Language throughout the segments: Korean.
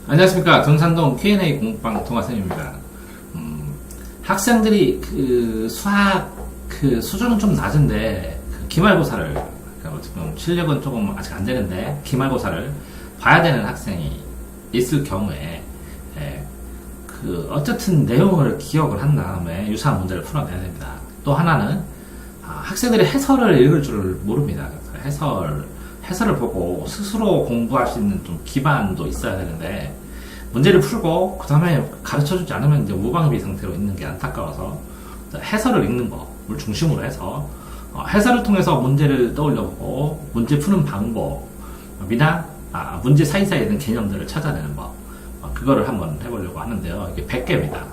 안녕하십니까. 경산동 Q&A 공부방 동아쌤입니다. 학생들이 수학 수준은 좀 낮은데 기말고사를 어떻게 실력은 조금 아직 안 되는데 기말고사를 봐야 되는 학생이 있을 경우에 어쨌든 내용을 기억을 한 다음에 유사한 문제를 풀어내야 됩니다. 또 하나는 학생들이 해설을 읽을 줄을 모릅니다. 해설을 보고 스스로 공부할 수 있는 좀 기반도 있어야 되는데 문제를 풀고 그 다음에 가르쳐주지 않으면 이제 무방비 상태로 있는 게 안타까워서 해설을 읽는 법을 중심으로 해서 해설을 통해서 문제를 떠올려보고 문제 푸는 방법이나 문제 사이사이에 있는 개념들을 찾아내는 법, 그거를 한번 해보려고 하는데요. 이게 100개입니다.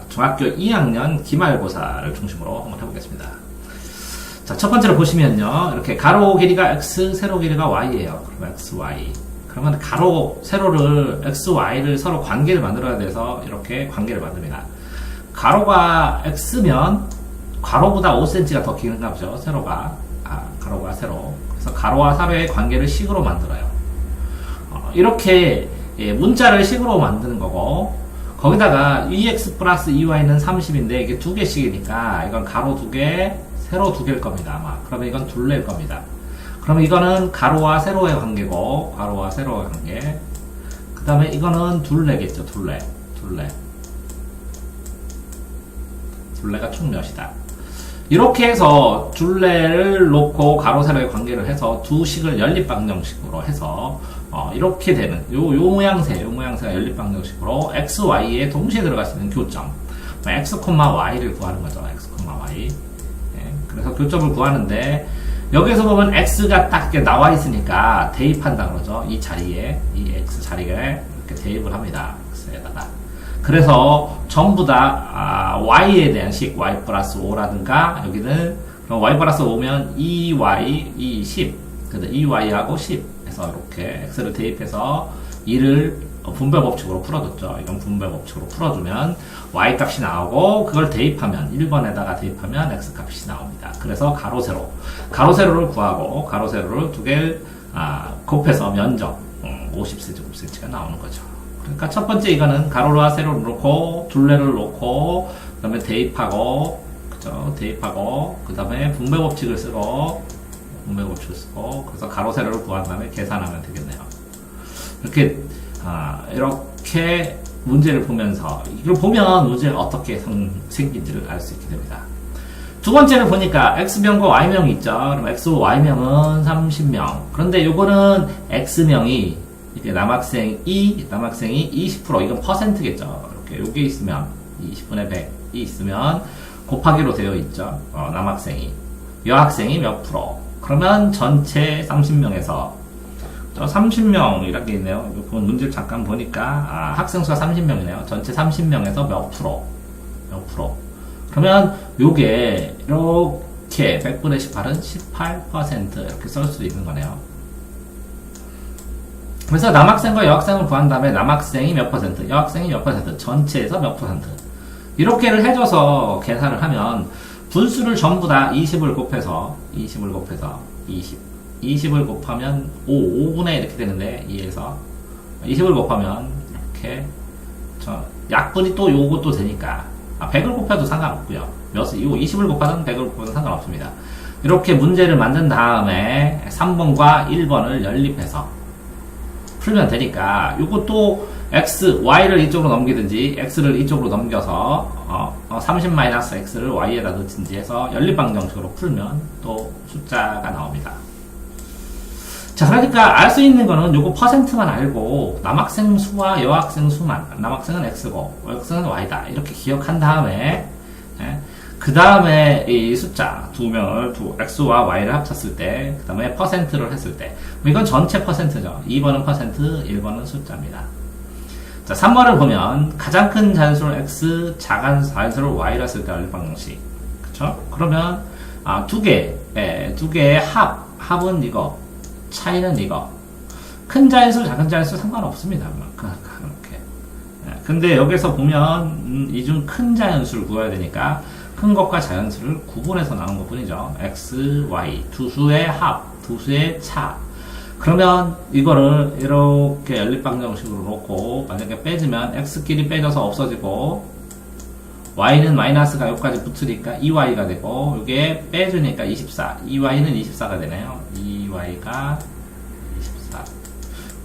중학교 2학년 기말고사를 중심으로 한번 해보겠습니다. 자, 첫 번째로 보시면요. 이렇게 가로 길이가 x, 세로 길이가 y예요. 그러면 x, y. 그러면 가로, 세로를 x, y를 서로 관계를 만들어야 돼서 이렇게 관계를 만듭니다. 가로가 x면 가로보다 5cm가 더 긴가 보죠. 세로가. 가로가 세로. 그래서 가로와 세로의 관계를 식으로 만들어요. 이렇게 문자를 식으로 만드는 거고, 거기다가 2x 플러스 2y는 30인데 이게 두 개씩이니까 이건 가로 두 개, 세로 두 개일 겁니다. 아마. 그러면 이건 둘레일 겁니다. 그러면 이거는 가로와 세로의 관계고, 가로와 세로의 관계. 그 다음에 이거는 둘레겠죠. 둘레가 총 몇이다. 이렇게 해서 둘레를 놓고 가로 세로의 관계를 해서 두 식을 연립방정식으로 해서 이렇게 되는 요 모양새가 연립방정식으로 x, y에 동시에 들어갈 수 있는 교점, x, y를 구하는 거죠. x, y. 그래서 교점을 구하는데 여기서 보면 x가 딱 이렇게 나와 있으니까 대입한다 그러죠. 이 자리에, 이 x 자리에 이렇게 대입을 합니다. x에다가. 그래서 전부 다 y에 대한 식, y 플러스 5라든가 여기는 y 플러스 5면 2y, 10. 그래서 2y하고 10 해서 이렇게 x를 대입해서 2를 분배 법칙으로 풀어줬죠. 이건 분배 법칙으로 풀어주면 y 값이 나오고 그걸 대입하면 1번에다가 대입하면 x 값이 나옵니다. 그래서 가로 세로를 구하고 가로 세로를 두 개를 곱해서 면적 50cm가 나오는 거죠. 그러니까 첫 번째 이거는 가로와 세로를 놓고 둘레를 놓고 그다음에 대입하고 그다음에 분배 법칙을 쓰고 그래서 가로 세로를 구한 다음에 계산하면 되겠네요. 이렇게 문제를 보면서 이걸 보면 문제가 어떻게 생긴지를 알 수 있게 됩니다. 두 번째는 보니까 x명과 y명이 있죠. 그럼 x, y명은 30명. 그런데 요거는 x명이 이렇게 남학생이 20%, 이건 퍼센트겠죠. 이렇게 요게 있으면 20분의 100이 있으면 곱하기로 되어 있죠. 남학생이. 여학생이 몇 프로? 그러면 전체 30명에서 30명이라는 게 있네요. 문제를 잠깐 보니까 학생 수가 30명이네요. 전체 30명에서 몇 프로? 그러면 요게 이렇게 100분의 18은 18% 이렇게 쓸 수 있는 거네요. 그래서 남학생과 여학생을 구한 다음에 남학생이 몇 퍼센트, 여학생이 몇 퍼센트, 전체에서 몇 퍼센트 이렇게를 해줘서 계산을 하면 분수를 전부 다 20을 곱해서 20을 곱하면 5분의 이렇게 되는데 2에서 20을 곱하면 이렇게 약분이 또 요것도 되니까 100을 곱해도 상관없고요. 20을 곱하든 100을 곱해도 상관없습니다. 이렇게 문제를 만든 다음에 3번과 1번을 연립해서 풀면 되니까 요것도 x, y를 이쪽으로 넘기든지 x를 이쪽으로 넘겨서 30-x를 y에다 넣든지 해서 연립방정식으로 풀면 또 숫자가 나옵니다. 자, 그러니까 알 수 있는 거는 요거 퍼센트만 알고 남학생 수와 여학생 수만, 남학생은 x고 여학생은 y다 이렇게 기억한 다음에 그 다음에 이 숫자 두 명을 x와 y를 합쳤을 때 그 다음에 퍼센트를 했을 때 이건 전체 퍼센트죠. 2번은 퍼센트, 1번은 숫자입니다. 자, 3번을 보면 가장 큰 자연수를 x, 작은 자연수를 y로 했을 때 연립방정식. 그쵸? 그러면 두 개의 합은 이거, 차이는 이거. 큰 자연수, 작은 자연수 상관없습니다. 그렇게. 근데 여기서 보면 이 중 큰 자연수를 구해야 되니까 큰 것과 자연수를 구분해서 나온 것 뿐이죠. x, y 두 수의 합, 두 수의 차. 그러면 이거를 이렇게 연립방정식으로 놓고 만약에 빼주면 x끼리 빼져서 없어지고 y는 마이너스가 여기까지 붙으니까 2y가 되고 이게 빼주니까 24 2y는 24가 되네요. 2y가 24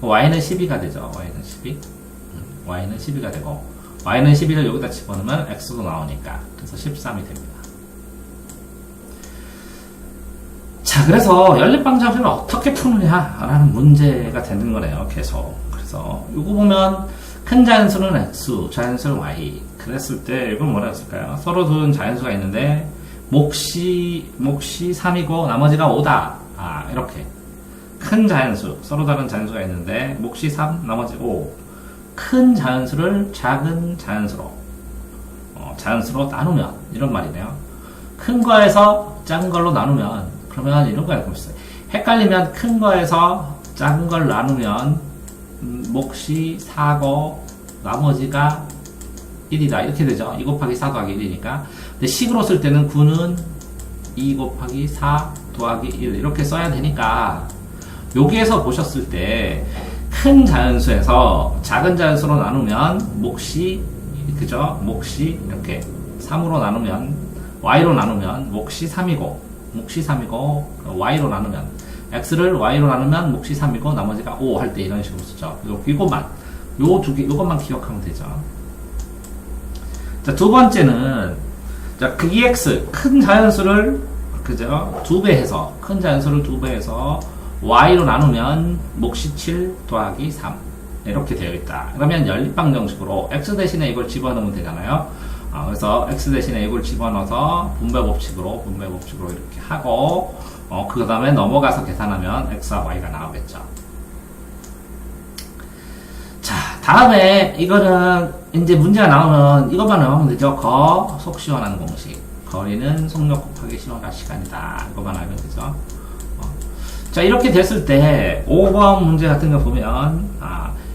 y는 12가 되죠. y는 12 y는 12가 되고 y는 12를 여기다 집어넣으면 x도 나오니까 그래서 13이 됩니다. 자, 그래서 연립방정식을 어떻게 푸느냐라는 문제가 되는 거네요. 계속. 그래서 이거 보면 큰 자연수는 x, 자연수는 y. 그랬을 때 이건 뭐라 했을까요? 서로 둘은 자연수가 있는데 몫이 3이고 나머지가 5다. 이렇게. 큰 자연수, 서로 다른 자연수가 있는데 몫이 3, 나머지 5. 큰 자연수를 작은 자연수로 자연수로 나누면 이런 말이네요. 큰 거에서 작은 걸로 나누면 그러면 이런 거 알고 있어요. 헷갈리면 큰 거에서 작은 걸 나누면 몫이 4고 나머지가 1이다 이렇게 되죠. 2 곱하기 4 더하기 1이니까. 근데 식으로 쓸 때는 9는 2 곱하기 4 더하기 1 이렇게 써야 되니까 여기에서 보셨을 때 큰 자연수에서 작은 자연수로 나누면 몫이 그죠? 몫이 이렇게 3으로 나누면 y로 나누면 몫이 3이고 y로 나누면 x를 y로 나누면 몫이 3이고 나머지가 5 할 때 이런 식으로 쓰죠. 이것만 이것만 기억하면 되죠. 자, 두 번째는 자, 그 EX 큰 자연수를 그죠? 2배 해서 큰 자연수를 2배 해서 y로 나누면 몫이 7 더하기 3 이렇게 되어 있다. 그러면 연립방정식으로 x 대신에 이걸 집어넣으면 되잖아요. 그래서 x 대신에 이걸 집어넣어서 분배 법칙으로 이렇게 하고 그 다음에 넘어가서 계산하면 x와 y가 나오겠죠. 자, 다음에 이거는 이제 문제가 나오면 이것만 나오면 되죠. 속 시원한 공식. 거리는 속력 곱하기 시원한 시간이다. 이것만 알면 되죠. 자, 이렇게 됐을 때 5번 문제 같은 거 보면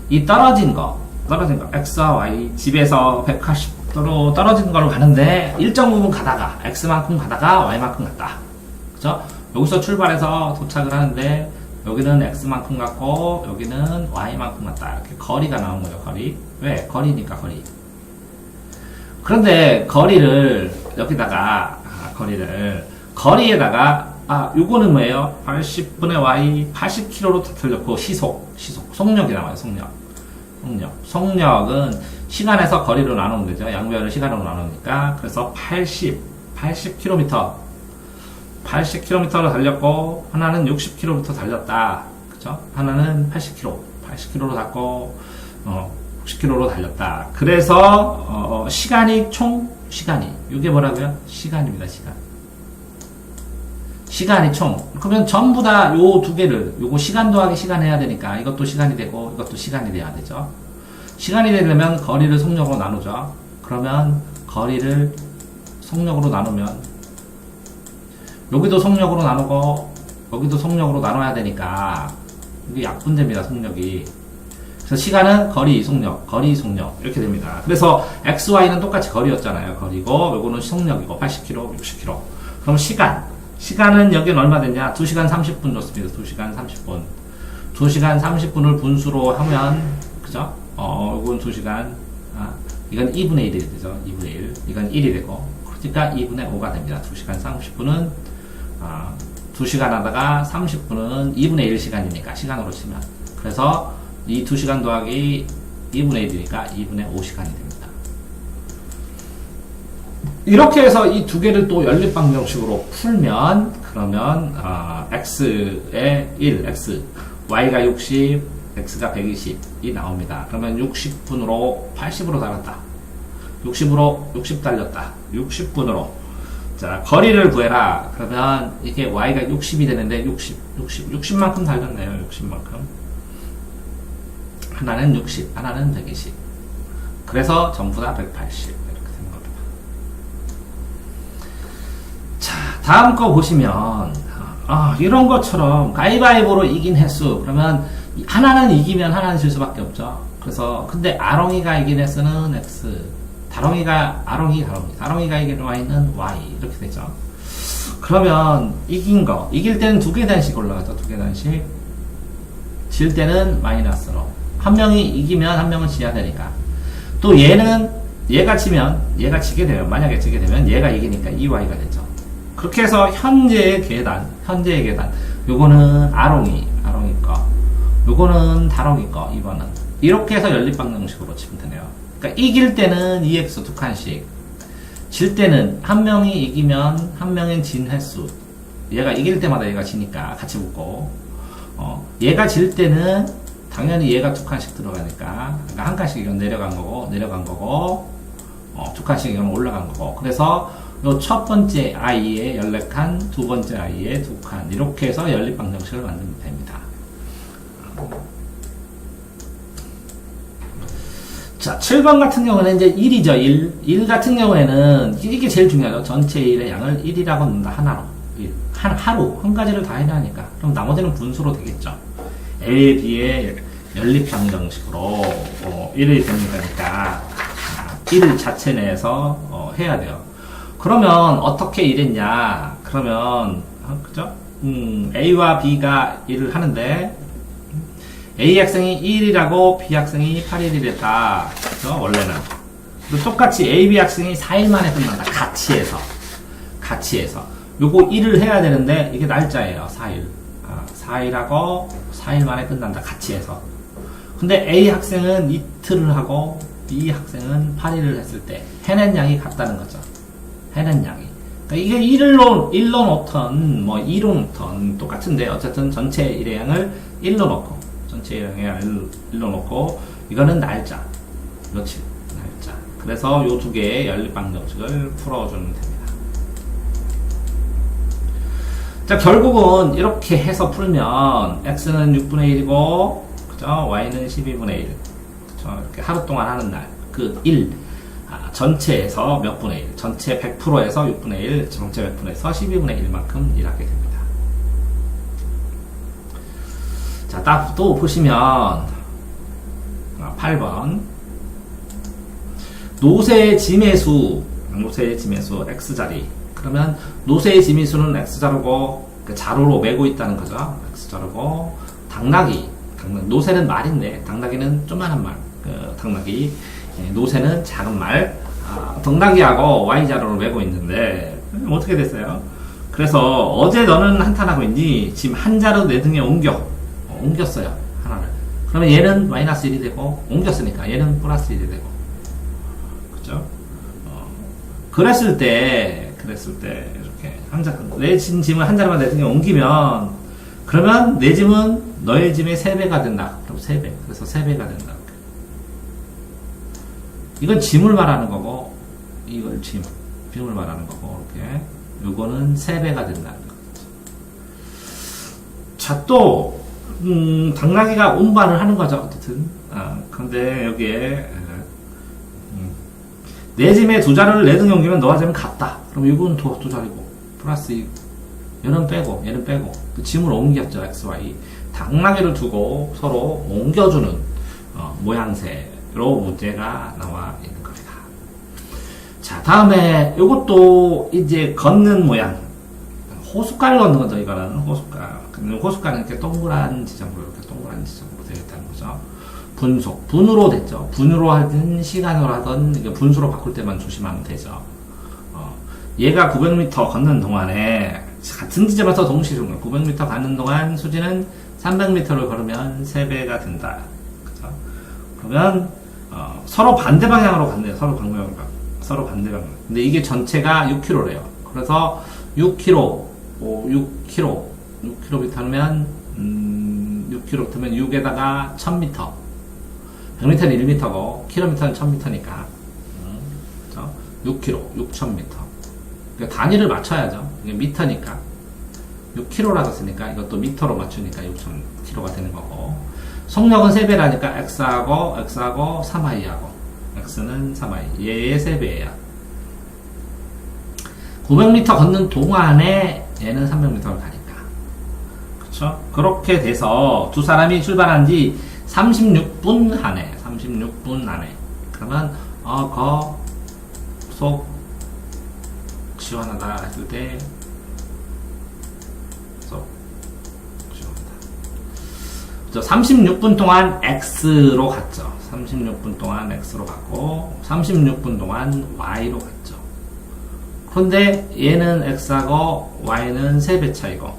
이 떨어진 거 x와 y 집에서 180도로 떨어진 걸로 가는데 일정 부분 가다가 x만큼 가다가 y만큼 갔다. 그죠? 여기서 출발해서 도착을 하는데 여기는 x만큼 갔고 여기는 y만큼 갔다. 이렇게 거리가 나온 거죠. 거리. 왜? 거리니까 거리. 그런데 거리를 여기다가 거리에다가 요거는 뭐예요? 80분의 y 80km로 틀렸고 속력이 나와요. 속력은 시간에서 거리로 나누면 되죠. 양변을 시간으로 나누니까. 그래서 80km를 달렸고 하나는 60km 달렸다. 그죠? 하나는 80km로 갔고 60km로 달렸다. 그래서 시간이 이게 뭐라고요? 시간입니다. 시간이 총. 그러면 전부 다 요 두 개를, 요거 시간 더하기 시간 해야 되니까 이것도 시간이 되고 이것도 시간이 돼야 되죠. 시간이 되려면 거리를 속력으로 나누죠. 그러면 거리를 속력으로 나누면 여기도 속력으로 나누고 여기도 속력으로 나눠야 되니까 이게 약분됩니다. 속력이. 그래서 시간은 거리, 속력 이렇게 됩니다. 그래서 x, y는 똑같이 거리였잖아요. 거리고 요거는 속력이고 80km, 60km. 그럼 시간은 여기는 얼마 됐냐? 2시간 30분 줬습니다. 2시간 30분. 2시간 30분을 분수로 하면, 그죠? 이건 2시간, 이건 2분의 1이 되죠. 2분의 1. 이건 1이 되고. 그러니까 2분의 5가 됩니다. 2시간 30분은, 2시간 하다가 30분은 2분의 1 시간이니까, 시간으로 치면. 그래서 이 2시간 더하기 2분의 1이니까 2분의 5시간이 됩니다. 이렇게 해서 이 두 개를 또 연립방정식으로 풀면 그러면 x의 1, x, y가 60, x가 120이 나옵니다. 그러면 60분으로 80으로 달았다. 60 달렸다. 60분으로 자, 거리를 구해라. 그러면 이게 y가 60이 되는데 60만큼 달렸네요. 60만큼. 하나는 60, 하나는 120. 그래서 전부 다 180. 다음 거 보시면 이런 것처럼 가위바위보로 이긴 횟수 그러면 하나는 이기면 하나는 질 수밖에 없죠. 그래서 근데 아롱이가 이긴 횟수는 x, 다롱이가 이긴 y는 y 이렇게 되죠. 그러면 이길 때는 두 계단씩 올라가죠. 두 계단씩 질 때는 마이너스로. 한 명이 이기면 한 명은 지야 되니까. 또 얘는 얘가 지면 얘가 지게 되면 만약에 지게 되면 얘가 이기니까 2y가 되죠. 그렇게 해서 현재의 계단 요거는 아롱이 거, 요거는 다롱이 거 2번은 이렇게 해서 연립방정식으로 치면 되네요. 그러니까 이길 때는 2x 두 칸씩, 질 때는 한 명이 이기면 한 명은 진 횟수, 얘가 이길 때마다 얘가 지니까 같이 붙고, 얘가 질 때는 당연히 얘가 두 칸씩 들어가니까, 그러니까 한 칸씩 이건 내려간 거고, 두 칸씩 이건 올라간 거고, 그래서 요 첫 번째 i의 14칸, 두 번째 i의 2칸, 이렇게 해서 연립방정식을 만들면 됩니다. 자, 7번 같은 경우는 이제 1이죠, 1 같은 경우에는, 이게 제일 중요하죠. 전체 1의 양을 1이라고 넣는다, 하나로. 하루, 한 가지를 다 해나니까. 그럼 나머지는 분수로 되겠죠. A, B의 연립방정식으로 1이 되는 거니까 1 자체 내에서 해야 돼요. 그러면 어떻게 이랬냐? 그러면 그죠? A와 B가 일을 하는데 A 학생이 1이라고 B 학생이 8일이랬다. 그죠? 원래는. 그리고 똑같이 A, B 학생이 4일 만에 끝난다. 같이 해서. 요거 1을 해야 되는데 이게 날짜예요. 4일. 4일하고 4일 만에 끝난다. 같이 해서. 근데 A 학생은 이틀을 하고 B 학생은 8일을 했을 때 해낸 양이 같다는 거죠. 해낸 양이. 그러니까 이게 1로 놓던, 뭐 2로 놓던 똑같은데 어쨌든 전체 1의 양을 1로 놓고, 전체 1의 양을 1로 놓고, 이거는 날짜. 며칠. 날짜. 그래서 요 두 개의 연립방정식을 풀어주면 됩니다. 자, 결국은 이렇게 해서 풀면 x는 6분의 1이고, 그죠? y는 12분의 1. 그죠? 이렇게 하루 동안 하는 날. 그 1. 전체에서 몇 분의 1. 전체 100%에서 6분의 1. 전체 100%에서 12분의 1만큼 일하게 됩니다. 자, 딱 또 보시면, 8번. 노세의 짐의수 x자리. 그러면 노세의 짐의수는 x자루고 자루로 메고 있다는 거죠. x자루고 당나귀 노세는 말인데 당나귀는 조그만한 말. 당나귀 노세는 작은 말. 당나귀하고 y자루를 메고 있는데 어떻게 됐어요? 그래서 어제 너는 한탄하고 있니? 지금 한 자루 내 등에 옮겼어요. 하나를. 그러면 얘는 마이너스 1이 되고 옮겼으니까 얘는 플러스 1이 되고, 그죠? 그랬을 때 이렇게 내 짐을 한 자루만 내 등에 옮기면, 그러면 내 짐은 너의 짐의 3배가 된다. 그럼 3배. 그래서 3배가 된다. 이건 짐을 말하는 거고, 이걸 짐을 말하는 거고, 이렇게. 요거는 3배가 된다는 거죠. 자, 또, 당나귀가 운반을 하는 거죠. 어쨌든. 근데 여기에, 내 짐에 2자루를 내 등에 옮기면 너와 짐은 같다. 그럼 이건 2자리고, 플러스 얘는 빼고, 그 짐을 옮겼죠, x, y. 당나귀를 두고 서로 옮겨주는, 모양새로 문제가 나와 있는 겁니다. 자, 다음에 이것도 이제 걷는 모양. 호숫가를 걷는 거죠, 이거는. 호숫가는 이렇게 동그란 지점으로 되어 있다는 거죠. 분으로 됐죠. 분으로 하든 시간으로 하든 이게 분수로 바꿀 때만 조심하면 되죠. 얘가 900m 걷는 동안에 같은 지점에서 동시에 900m 걷는 동안 수지는 300m를 걸으면 3배가 된다. 그죠? 그러면 서로 반대 방향으로 갔네요. 서로 반대 방향. 근데 이게 전체가 6km래요. 그래서 6km 하면 6km면 6에다가 1000m. 100m는 1m고 km는 1000m니까 그렇죠? 6km, 6000m. 그러니까 단위를 맞춰야죠. 이게 미터니까 6km라고 했으니까 이것도 미터로 맞추니까 6000km가 되는 거고, 속력은 3배라니까 x하고 3i하고 x는 3i 얘의 3배예요. 900m 걷는 동안에 얘는 300m를 가니까, 그렇죠? 그렇게 돼서 두 사람이 출발한 지 36분 안에. 그러면 속 시원하다 했을 때 속 시원하다. 36분 동안 X로 갔죠. 36분 동안 X로 갔고 36분 동안 Y로 갔죠. 그런데 얘는 X하고 Y는 3배 차이고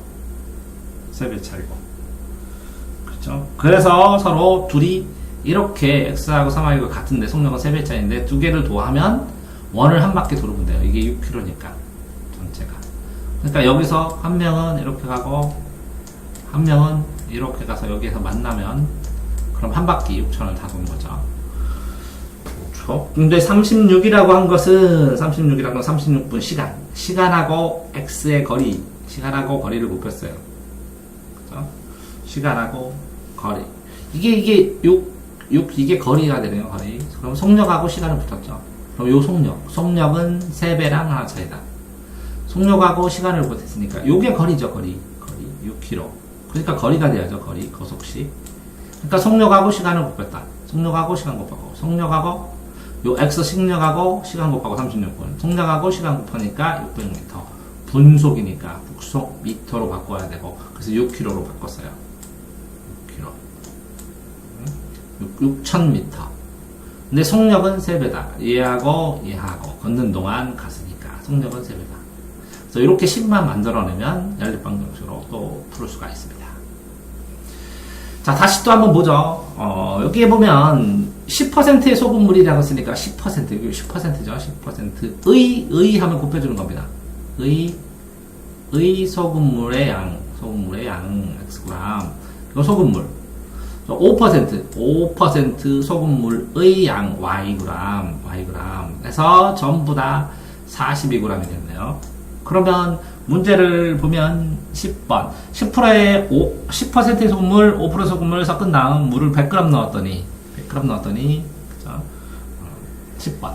3배 차이고 그렇죠. 그래서 서로 둘이 이렇게 X하고 3Y가 같은데 속력은 3배 차이인데 두 개를 도하면 원을 한 바퀴 돌으면 돼요. 이게 6km니까 전체가. 그러니까 여기서 한 명은 이렇게 가고 한 명은 이렇게 가서 여기에서 만나면 그럼 한 바퀴 6천을 다 도는 거죠. 그렇죠. 근데 36이라고 한 것은 36이라는 건 36분 시간하고 X의 거리 시간하고 거리를 곱했어요. 그렇죠? 시간하고 거리 이게 이게 거리가 되네요. 거리. 그럼 속력하고 시간을 붙였죠. 그럼 요 속력은 3배랑 하나 차이다. 속력하고 시간을 붙였으니까 요게 거리죠. 거리 6km. 그러니까 거리가 돼야죠. 거리 거속시. 그러니까 속력하고 시간을 곱했다. 속력하고 시간 곱하고 속력하고 요 x 속력하고 시간 곱하고 36분. 속력하고 시간 곱하니까 600m. 분속이니까 북속 미터로 바꿔야 되고 그래서 6km로 바꿨어요. 6km. 6000m. 근데 속력은 3배다. 얘하고 걷는 동안 갔으니까 속력은 3배다. 그래서 이렇게 10만 만들어내면 연립방정식으로 또 풀 수가 있습니다. 자, 다시 또 한번 보죠. 여기에 보면 10%의 소금물이라고 했으니까 10%, 여기 10%죠. 10%의 하면 곱해주는 겁니다. 소금물의 양, Xg. 이거 소금물. 5% 소금물의 양 Yg. 해서 전부 다 42g이 됐네요. 그러면 문제를 보면 10번 10%의 소금물 5% 소금물 섞은 다음 물을 100g 넣었더니 그죠? 10번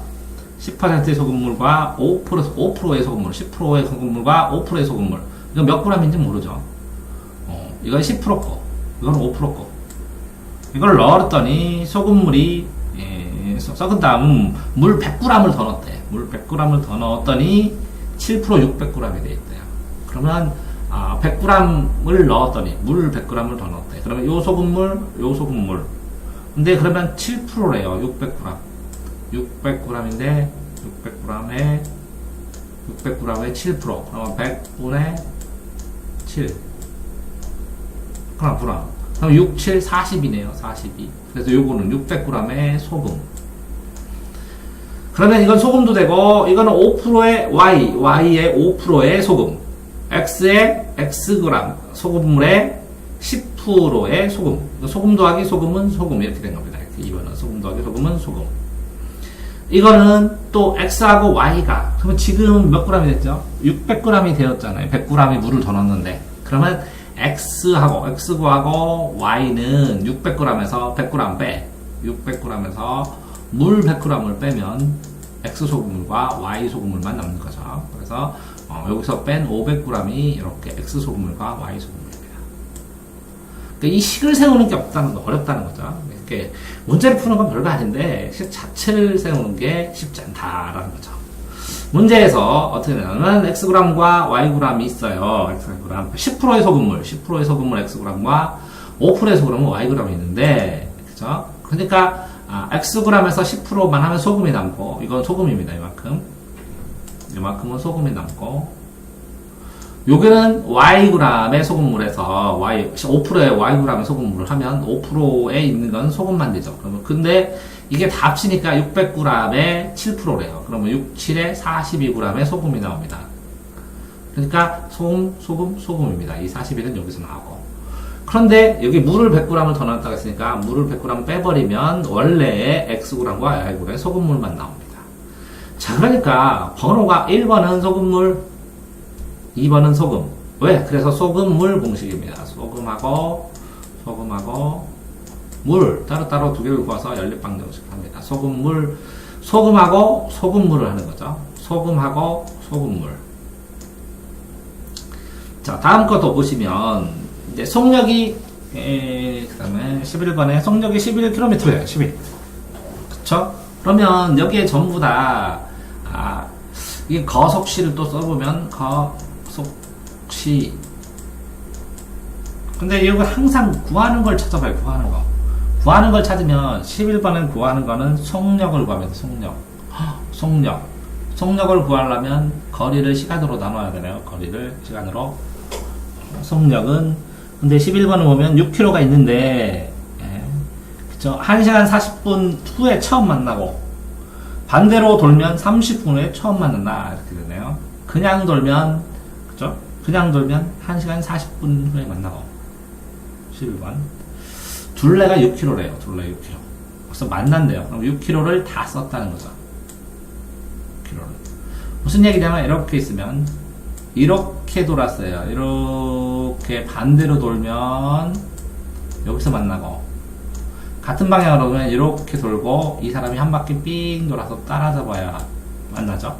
10%의 소금물과 5%의 소금물 10%의 소금물과 5%의 소금물 이건 몇 g인지 모르죠. 이건 10%거 이건 5%거 이걸 넣었더니 소금물이 섞은 다음 물 100g을 더 넣었대. 물 100g을 더 넣었더니 7% 600g이 돼 있대요. 그러면 100g을 넣었더니 물 100g을 더 넣었대. 그러면 요 소금물 근데 그러면 7%래요. 600g인데 600g에 7% 그러면 100분의 7 그럼 6, 7, 40이네요. 42. 그래서 요거는 600g의 소금. 그러면 이건 소금도 되고, 이거는 5%의 Y의 5%의 소금. X의 Xg, 소금물의 10%의 소금. 소금 더하기 소금은 소금. 이렇게 된 겁니다. 이렇게 2번은 소금 더하기 소금은 소금. 이거는 또 X하고 Y가, 그러면 지금 몇 g이 됐죠? 600g이 되었잖아요. 100g의 물을 더 넣었는데. 그러면 X구하고 Y는 600g에서 100g 빼. 600g에서 물 100g을 빼면 X 소금물과 Y 소금물만 남는 거죠. 그래서 여기서 뺀 500g이 이렇게 X 소금물과 Y 소금물입니다. 그러니까 이 식을 세우는 게 어렵다는 거죠. 이렇게 문제를 푸는 건 별거 아닌데 식 자체를 세우는 게 쉽지 않다라는 거죠. 문제에서 어떻게 되냐면 Xg과 Yg이 있어요. Xg 10%의 소금물 Xg과 5%의 소금은 Yg이 있는데 그죠? 그러니까 Xg에서 10%만 하면 소금이 남고 이건 소금입니다. 이만큼은 소금이 남고 여기는 Yg의 소금물에서 5%의 Yg의 소금물을 하면 5%에 있는 건 소금만 되죠. 그러면 근데 이게 다 합치니까 600g에 7%래요. 그러면 6, 7에 42g의 소금이 나옵니다. 그러니까 소금입니다. 이 41은 여기서 나오고. 그런데 여기 물을 100g을 더 넣었다고 했으니까 물을 100g 빼버리면 원래의 Xg과 Yg의 소금물만 나옵니다. 자, 그러니까 번호가 1번은 소금물, 2번은 소금. 왜? 그래서 소금물 공식입니다. 소금하고 물 따로따로 두 개를 구워서 연립방정식을 합니다. 소금하고 소금물을 하는 거죠. 소금하고 소금물. 자, 다음 거 더 보시면 이제 속력이 그다음에 11번에 속력이 11km예요. 11. 그쵸? 그러면 여기에 전부 다 이게 거속시를 또 써보면 근데 이거 항상 구하는 걸 찾아봐요. 구하는 걸 찾으면 11번은 구하는 거는 속력을 구합니다. 속력을 구하려면 거리를 시간으로 나눠야 되네요. 거리를 시간으로. 속력은 근데 11번을 보면 6km가 있는데 그쵸? 1시간 40분 후에 처음 만나고 반대로 돌면 30분 후에 처음 만난다 이렇게 되네요. 그냥 돌면 그쵸? 그냥 돌면 1시간 40분 후에 만나고 11번 둘레가 6km래요. 둘레 6km. 그래서 만난대요. 그럼 6km를 다 썼다는 거죠. 6km를. 무슨 얘기냐면 이렇게 있으면 이렇게 돌았어요. 이렇게 반대로 돌면 여기서 만나고 같은 방향으로 돌면 이렇게 돌고 이 사람이 한 바퀴 삥 돌아서 따라잡아야 만나죠.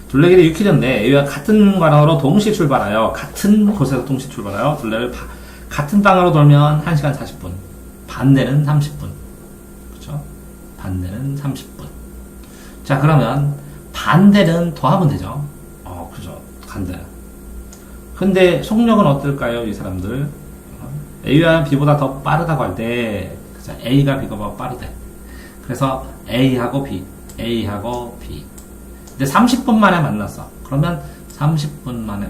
둘레길이 6km인데 이와 같은 방향으로 동시에 출발해요. 같은 곳에서 동시에 출발해요. 둘레를 같은 방향으로 돌면 1시간 40분 반대는 30분 그렇죠? 반대는 30분. 자 그러면 반대는 더하면 되죠. 그죠. 반대. 근데 속력은 어떨까요? 이 사람들 A와 B보다 더 빠르다고 할 때 A가 B가 빠르대. 그래서 A하고 B 근데 30분 만에 만났어. 그러면 30분 만에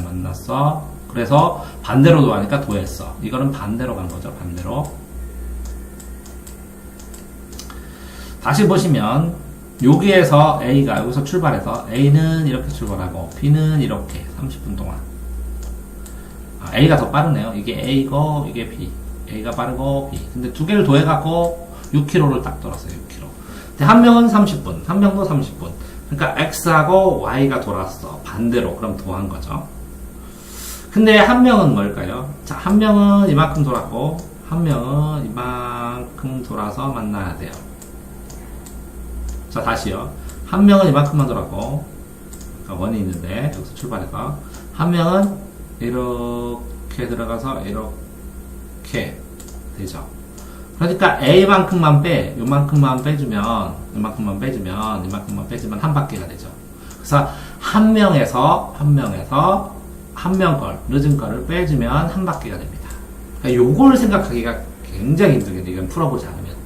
만났어. 그래서 반대로 도하니까 도했어. 이거는 반대로 간 거죠. 반대로. 다시 보시면 여기에서 A가 여기서 출발해서 A는 이렇게 출발하고 B는 이렇게 30분 동안 A가 더 빠르네요. 이게 A고 이게 B. A가 빠르고 B. 근데 두 개를 도해갖고 6km를 딱 돌았어요. 6km. 근데 한 명은 30분, 한 명도 30분. 그러니까 X하고 Y가 돌았어. 반대로. 그럼 도한 거죠. 근데 한 명은 뭘까요? 자, 한 명은 이만큼 돌았고, 한 명은 이만큼 돌아서 만나야 돼요. 자, 다시요. 한 명은 이만큼만 돌았고, 그러니까 원이 있는데, 여기서 출발해서. 한 명은 이렇게 들어가서 이렇게 되죠. 그러니까 A만큼만 요만큼만 빼주면 한 바퀴가 되죠. 그래서 한 명에서 한 명 걸, 늦은 거를 빼주면 한 바퀴가 됩니다. 그러니까 요걸 생각하기가 굉장히 힘들겠네요. 이건 풀어보지 않으면.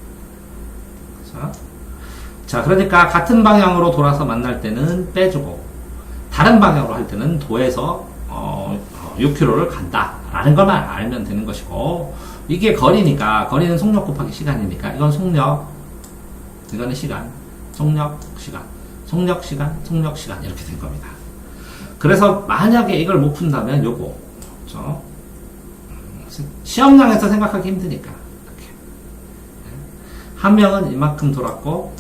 그렇죠? 자, 그러니까 같은 방향으로 돌아서 만날 때는 빼주고, 다른 방향으로 할 때는 도에서 6km를 간다라는 것만 알면 되는 것이고, 이게 거리니까, 거리는 속력 곱하기 시간이니까, 이건 속력, 이거는 시간, 속력, 시간, 이렇게 된 겁니다. 그래서 만약에 이걸 못 푼다면 요거, 그렇죠? 시험장에서 생각하기 힘드니까, 이렇게. 한 명은 이만큼 돌았고,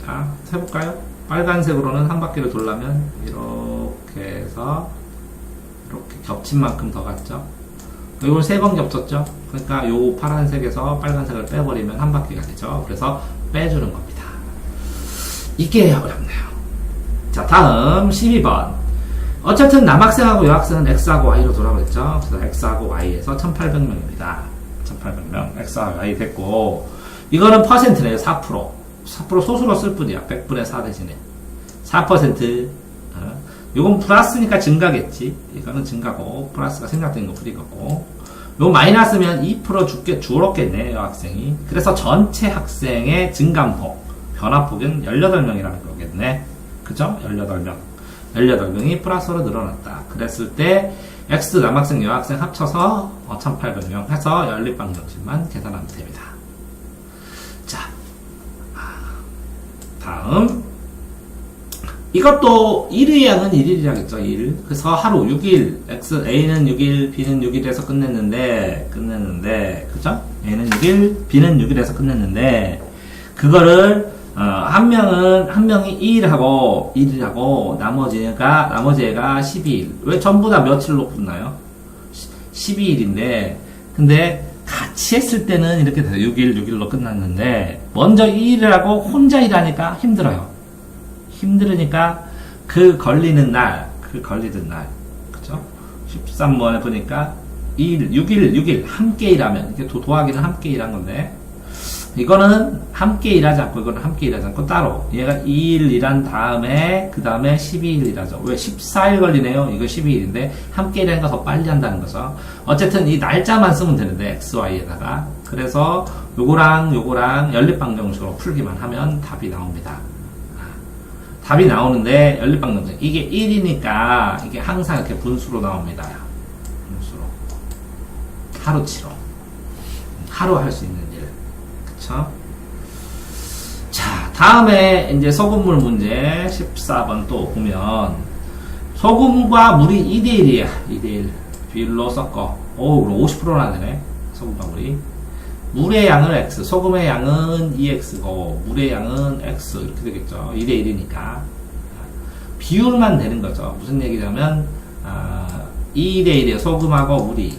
자, 세볼까요? 빨간색으로는 한 바퀴를 돌려면, 이렇게 해서, 이렇게 겹친 만큼 더 갔죠? 이걸 3번 겹쳤죠? 그러니까 요 파란색에서 빨간색을 빼버리면 한 바퀴가 되죠. 그래서 빼주는 겁니다. 이게 어렵네요. 자, 다음 12번. 어쨌든 남학생하고 여학생은 X하고 Y로 돌아버렸죠. 그래서 X하고 Y에서 1800명입니다. 1800명. X하고 Y 됐고, 이거는 퍼센트네요. 4%. 4% 소수로 쓸 뿐이야. 100분의 4 대신에. 4%. 요건 플러스니까 증가겠지. 이거는 증가고, 플러스가 생략된 거 풀이겠고. 요 마이너스면 2% 줄었겠네, 여학생이. 그래서 전체 학생의 증감폭, 변화폭은 18명이라는 거겠네. 그죠? 18명. 18명이 플러스로 늘어났다. 그랬을 때, X 남학생, 여학생 합쳐서 1800명 해서 연립방정식만 계산하면 됩니다. 자, 다음. 이것도 1의 양은 1일이라겠죠, 1. 그래서 하루 6일, A는 6일, B는 6일에서 끝냈는데, 그죠? A는 6일, B는 6일에서 끝냈는데, 그거를, 한 명이 2일하고, 나머지 애가 12일. 왜 전부 다 며칠로 붙나요? 12일인데, 근데 같이 했을 때는 이렇게 돼요. 6일로 끝났는데, 먼저 2일을 하고 혼자 일하니까 힘들어요. 힘들으니까 그 걸리는 날, 그죠? 13번에 보니까 6일 함께 일하면, 이게 도하기는 함께 일한 건데, 이거는 함께 일하지 않고, 이거는 함께 일하지 않고 따로. 얘가 2일 일한 다음에, 그 다음에 12일 일하죠. 왜 14일 걸리네요? 이거 12일인데, 함께 일하는 거 더 빨리 한다는 거죠. 어쨌든 이 날짜만 쓰면 되는데, XY에다가. 그래서 요거랑 요거랑 연립방정식으로 풀기만 하면 답이 나옵니다. 답이 나오는데, 연립방정식. 이게 1이니까, 이게 항상 이렇게 분수로 나옵니다. 분수로. 하루치로. 하루 할 수 있는 일. 그쵸? 자, 다음에 이제 소금물 문제 14번 또 보면 소금과 물이 2대1이야. 2대1. 비율로 섞어. 오, 그럼 50%나 되네. 소금과 물이. 물의 양은 X, 소금의 양은 2X고 물의 양은 X 이렇게 되겠죠. 2대1이니까. 비율만 되는 거죠. 무슨 얘기냐면 2대1이에요. 소금하고 물이.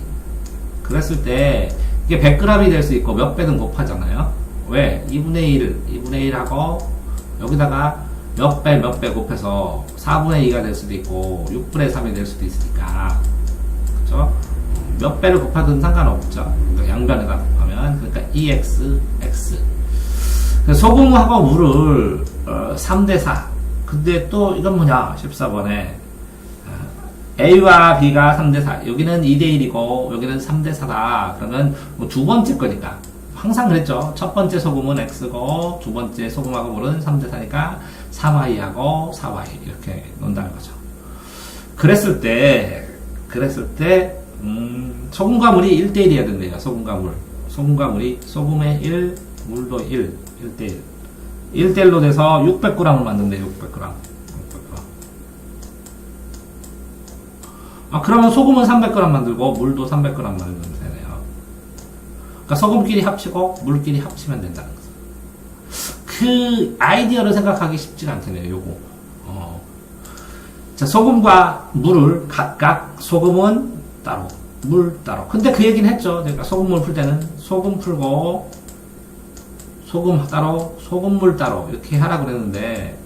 그랬을 때 이게 100g이 될 수 있고 몇 배든 곱하잖아요. 왜? 2분의 1하고 여기다가 몇 배 곱해서 4분의 2가 될 수도 있고 6분의 3이 될 수도 있으니까, 그쵸? 몇 배를 곱하든 상관없죠. 그러니까 양변에다 곱하면, 그러니까 2x, x. 소금하고 물을 3대4. 근데 또 이건 뭐냐? 14번에 A와 B가 3대4. 여기는 2대1이고 여기는 3대4다. 그러면 뭐 두 번째 거니까. 항상 그랬죠. 첫 번째 소금은 X고 두 번째 소금하고 물은 3대4니까 3Y하고 4Y 이렇게 논다는 거죠. 그랬을 때 소금과 물이 1대1이어야 된대요. 소금과 물. 소금과 물이 소금의 1, 물도 1. 1대1. 1대1로 돼서 600g을 만든대요. 600g. 그러면 소금은 300g 만들고 물도 300g 만들면 되네요. 그러니까 소금끼리 합치고 물끼리 합치면 된다는 거죠. 그 아이디어를 생각하기 쉽지가 않겠네요. 요거. 자, 소금과 물을 각각, 소금은 따로, 물 따로. 근데 그 얘기는 했죠. 그러니까 소금물 풀 때는 소금 풀고 소금 따로, 소금물 따로 이렇게 하라고 그랬는데,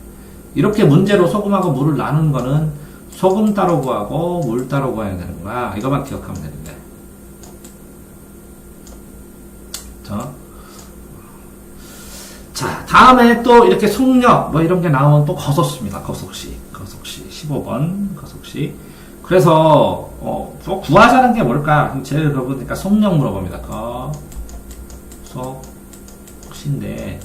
이렇게 문제로 소금하고 물을 나눈 거는 소금 따로 구하고 물 따로 구해야 되는구나. 이것만 기억하면 되는데. 자, 다음에 또 이렇게 속력 뭐 이런 게 나오면 또 거속시입니다. 거속시 15번 거속시. 그래서 또 구하자는 게 뭘까? 제일 그러니까 속력 물어봅니다. 거속시인데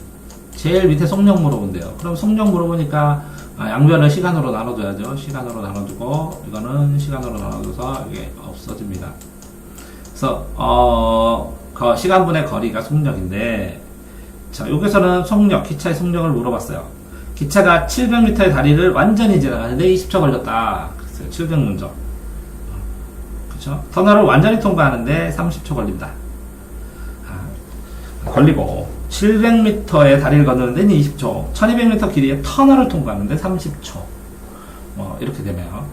제일 밑에 속력 물어본대요. 그럼 속력 물어보니까 양변을 시간으로 나눠줘야죠. 시간으로 나눠주고 이거는 시간으로 나눠줘서 이게 없어집니다. 그래서 시간분의 거리가 속력인데, 자, 여기서는 속력, 기차의 속력을 물어봤어요. 기차가 700m의 다리를 완전히 지나가는데 20초 걸렸다. 그랬어요. 700문적. 그쵸? 터널을 완전히 통과하는데 30초 걸린다. 걸리고 700m의 다리를 걷는 데는 20초, 1200m 길이의 터널을 통과하는데 30초. 이렇게 되네요.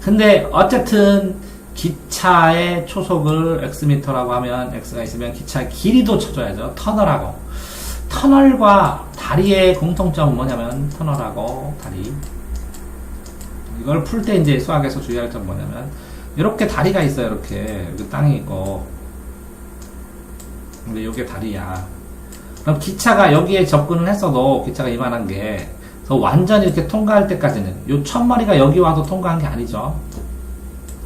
근데 어쨌든 기차의 초속을 xm라고 하면 x가 있으면 기차의 길이도 쳐줘야죠. 터널과 다리의 공통점은 뭐냐면 터널하고 다리. 이걸 풀 때 이제 수학에서 주의할 점 뭐냐면 이렇게 다리가 있어요. 이렇게 여기 땅이 있고, 근데 이게 다리야. 그럼 기차가 여기에 접근을 했어도 기차가 이만한 게 그래서 완전히 이렇게 통과할 때까지는 요 첫머리가 여기 와도 통과한 게 아니죠.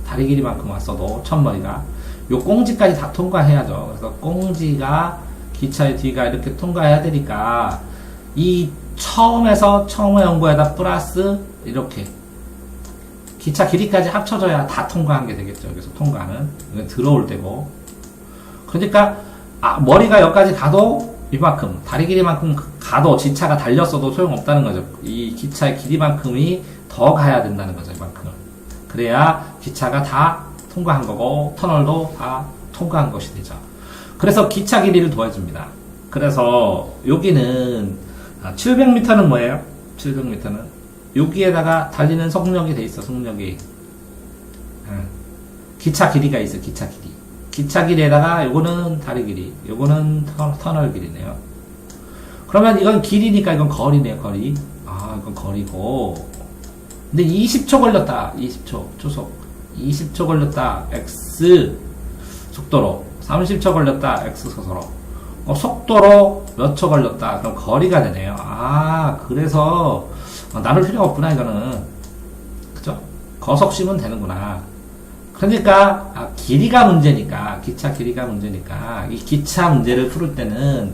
다리 길이만큼 왔어도 첫머리가 요 꽁지까지 다 통과해야죠. 그래서 꽁지가 기차의 뒤가 이렇게 통과해야 되니까 이 처음에서 처음에 온 거에다 플러스 이렇게 기차 길이까지 합쳐져야 다 통과한 게 되겠죠. 여기서 통과는 들어올 때고. 그러니까 머리가 여기까지 가도 이만큼, 다리 길이만큼 가도 지차가 달렸어도 소용없다는 거죠. 이 기차의 길이만큼이 더 가야 된다는 거죠. 이만큼. 그래야 기차가 다 통과한 거고 터널도 다 통과한 것이 되죠. 그래서 기차 길이를 도와줍니다. 그래서 여기는 700m는 뭐예요? 700m는 여기에다가 달리는 속력이 돼 있어. 속력이 기차 길이가 있어. 기차 길이. 기차 길이에다가 요거는 다리 길이, 요거는 터널 길이네요. 그러면 이건 길이니까 이건 거리네요. 거리. 이건 거리고. 근데 20초 걸렸다. 20초 초속. 20초 걸렸다. x 속도로. 30초 걸렸다. x 속도로. 속도로 몇 초 걸렸다. 그럼 거리가 되네요. 그래서 나눌 필요가 없구나, 이거는. 그죠? 거속시면 되는구나. 그러니까 길이가 문제니까, 기차 길이가 문제니까 이 기차 문제를 풀을 때는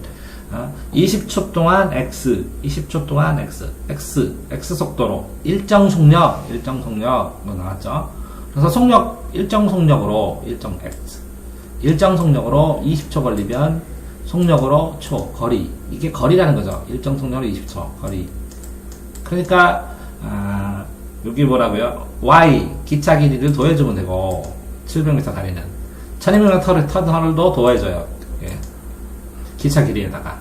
20초 동안 x 속도로 일정 속력으로 나왔죠. 그래서 일정 속력으로 20초 걸리면 속력으로 거리, 이게 거리라는 거죠. 일정 속력으로 20초 거리. 그러니까 여기 뭐라고요? y 기차 길이를 더해주면 되고 700m 다리는 1200m 터널도 더해줘요. 예. 기차 길이에다가.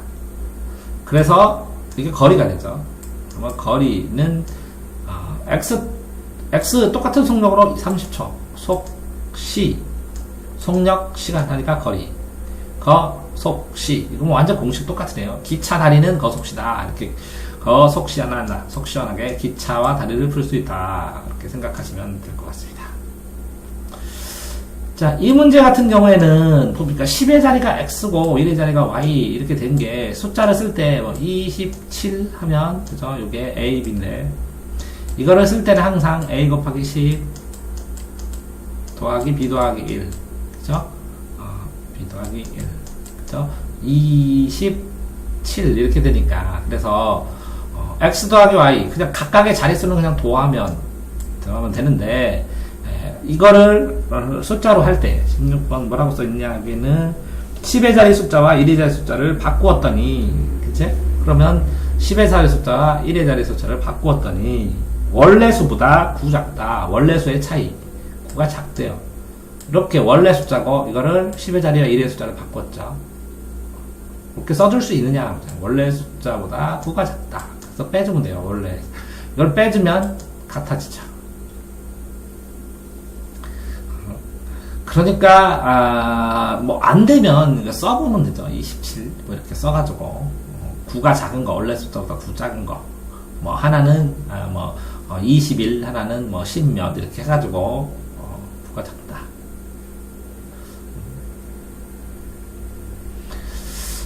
그래서 이게 거리가 되죠. 그러면 거리는 x 똑같은 속력으로 30초 속력 시간 하니까 거리 거속시. 이거 뭐 완전 공식 똑같으네요. 기차 다리는 거속시다. 이렇게 속 시원하게 기차와 다리를 풀 수 있다. 이렇게 생각하시면 될 것 같습니다. 자, 이 문제 같은 경우에는 보니까 10의 자리가 x고 1의 자리가 y 이렇게 된 게 숫자를 쓸 때 뭐 27 하면 그죠? 요게 a, b인데 이거를 쓸 때는 항상 a 곱하기 10 더하기 b 더하기 1 그죠? b 더하기 1 그죠? 27 이렇게 되니까 그래서 x 더하기 y 그냥 각각의 자릿수는 그냥 더하면 되는데 이거를 숫자로 할 때 16번 뭐라고 써있냐 여기는 10의 자리 숫자와 1의 자리 숫자를 바꾸었더니 그치? 그러면 10의 자리 숫자와 1의 자리 숫자를 바꾸었더니 원래 수보다 9 작다. 원래 수의 차이 9가 작대요. 이렇게 원래 숫자고 이거를 10의 자리와 1의 숫자를 바꿨죠. 이렇게 써줄 수 있느냐 원래 숫자보다 9가 작다. 그래서 빼주면 돼요. 원래 이걸 빼주면 같아지죠. 그러니까 뭐 안되면 써보면 되죠. 27 뭐 이렇게 써가지고 9가 작은 거 원래 숫자보다 9 작은 거 뭐 하나는 21 하나는 뭐 10몇 이렇게 해가지고 9가 작다.